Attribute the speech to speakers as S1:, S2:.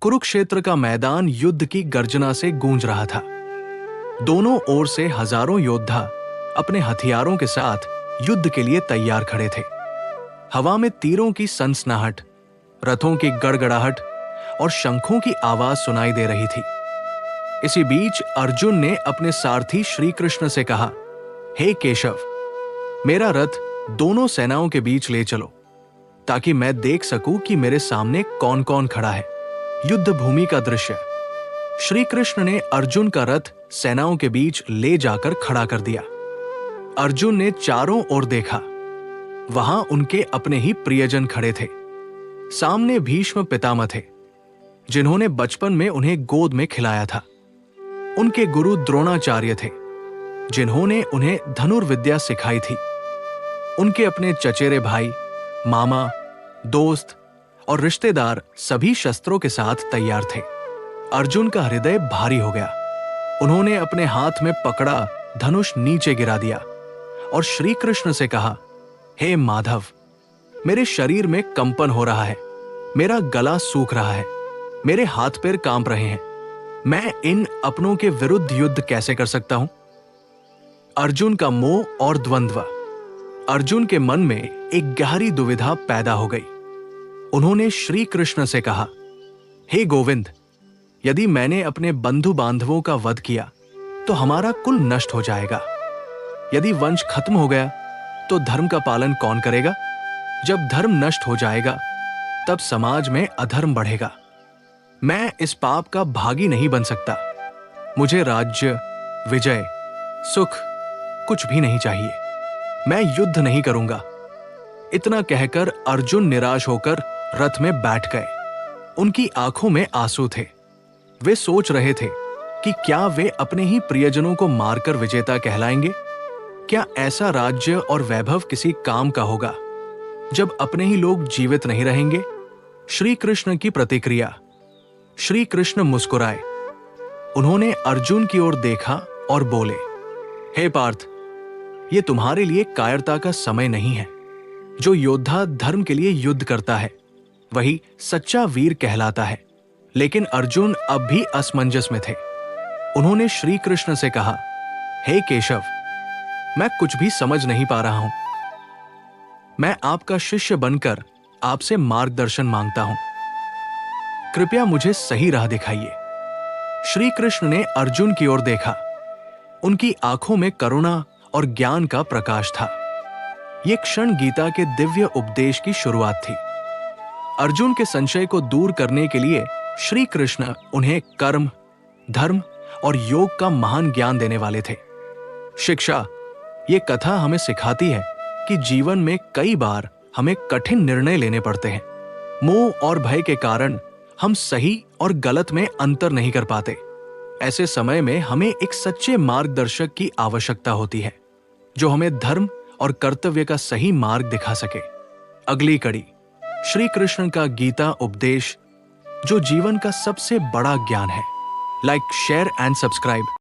S1: कुरुक्षेत्र का मैदान युद्ध की गर्जना से गूंज रहा था। दोनों ओर से हजारों योद्धा अपने हथियारों के साथ युद्ध के लिए तैयार खड़े थे। हवा में तीरों की सनसनाहट, रथों की गड़गड़ाहट और शंखों की आवाज सुनाई दे रही थी। इसी बीच अर्जुन ने अपने सारथी श्री कृष्ण से कहा, हे केशव, मेरा रथ दोनों सेनाओं के बीच ले चलो ताकि मैं देख सकूं कि मेरे सामने कौन कौन खड़ा है। युद्ध भूमि का दृश्य। श्री कृष्ण ने अर्जुन का रथ सेनाओं के बीच ले जाकर खड़ा कर दिया। अर्जुन ने चारों ओर देखा। वहां उनके अपने ही प्रियजन खड़े थे। सामने भीष्म पितामह थे, जिन्होंने बचपन में उन्हें गोद में खिलाया था। उनके गुरु द्रोणाचार्य थे, जिन्होंने उन्हें धनुर्विद्या सिखाई थी। उनके अपने चचेरे भाई, मामा, दोस्त और रिश्तेदार सभी शस्त्रों के साथ तैयार थे। अर्जुन का हृदय भारी हो गया। उन्होंने अपने हाथ में पकड़ा धनुष नीचे गिरा दिया और श्री कृष्ण से कहा, हे माधव, मेरे शरीर में कंपन हो रहा है, मेरा गला सूख रहा है, मेरे हाथ पैर कांप रहे हैं। मैं इन अपनों के विरुद्ध युद्ध कैसे कर सकता हूं? अर्जुन का मोह और द्वंद्व। अर्जुन के मन में एक गहरी दुविधा पैदा हो गई। उन्होंने श्री कृष्ण से कहा, हे गोविंद, यदि मैंने अपने बंधु बांधवों का वध किया तो हमारा कुल नष्ट हो जाएगा। यदि वंश खत्म हो गया तो धर्म का पालन कौन करेगा? जब धर्म नष्ट हो जाएगा तब समाज में अधर्म बढ़ेगा। मैं इस पाप का भागी नहीं बन सकता। मुझे राज्य, विजय, सुख कुछ भी नहीं चाहिए। मैं युद्ध नहीं करूंगा। इतना कहकर अर्जुन निराश होकर रथ में बैठ गए। उनकी आंखों में आंसू थे। वे सोच रहे थे कि क्या वे अपने ही प्रियजनों को मारकर विजेता कहलाएंगे? क्या ऐसा राज्य और वैभव किसी काम का होगा जब अपने ही लोग जीवित नहीं रहेंगे? श्री कृष्ण की प्रतिक्रिया। श्री कृष्ण मुस्कुराए। उन्होंने अर्जुन की ओर देखा और बोले, हे पार्थ, ये तुम्हारे लिए कायरता का समय नहीं है। जो योद्धा धर्म के लिए युद्ध करता है वही सच्चा वीर कहलाता है। लेकिन अर्जुन अब भी असमंजस में थे। उन्होंने श्री कृष्ण से कहा, हे केशव, मैं कुछ भी समझ नहीं पा रहा हूं। मैं आपका शिष्य बनकर आपसे मार्गदर्शन मांगता हूं। कृपया मुझे सही राह दिखाइए। श्री कृष्ण ने अर्जुन की ओर देखा। उनकी आंखों में करुणा और ज्ञान का प्रकाश था। यह क्षण गीता के दिव्य उपदेश की शुरुआत थी। अर्जुन के संशय को दूर करने के लिए श्री कृष्ण उन्हें कर्म, धर्म और योग का महान ज्ञान देने वाले थे। शिक्षा। ये कथा हमें सिखाती है कि जीवन में कई बार हमें कठिन निर्णय लेने पड़ते हैं। मोह और भय के कारण हम सही और गलत में अंतर नहीं कर पाते। ऐसे समय में हमें एक सच्चे मार्गदर्शक की आवश्यकता होती है, जो हमें धर्म और कर्तव्य का सही मार्ग दिखा सके। अगली कड़ी, श्री कृष्ण का गीता उपदेश, जो जीवन का सबसे बड़ा ज्ञान है। Like, share and subscribe.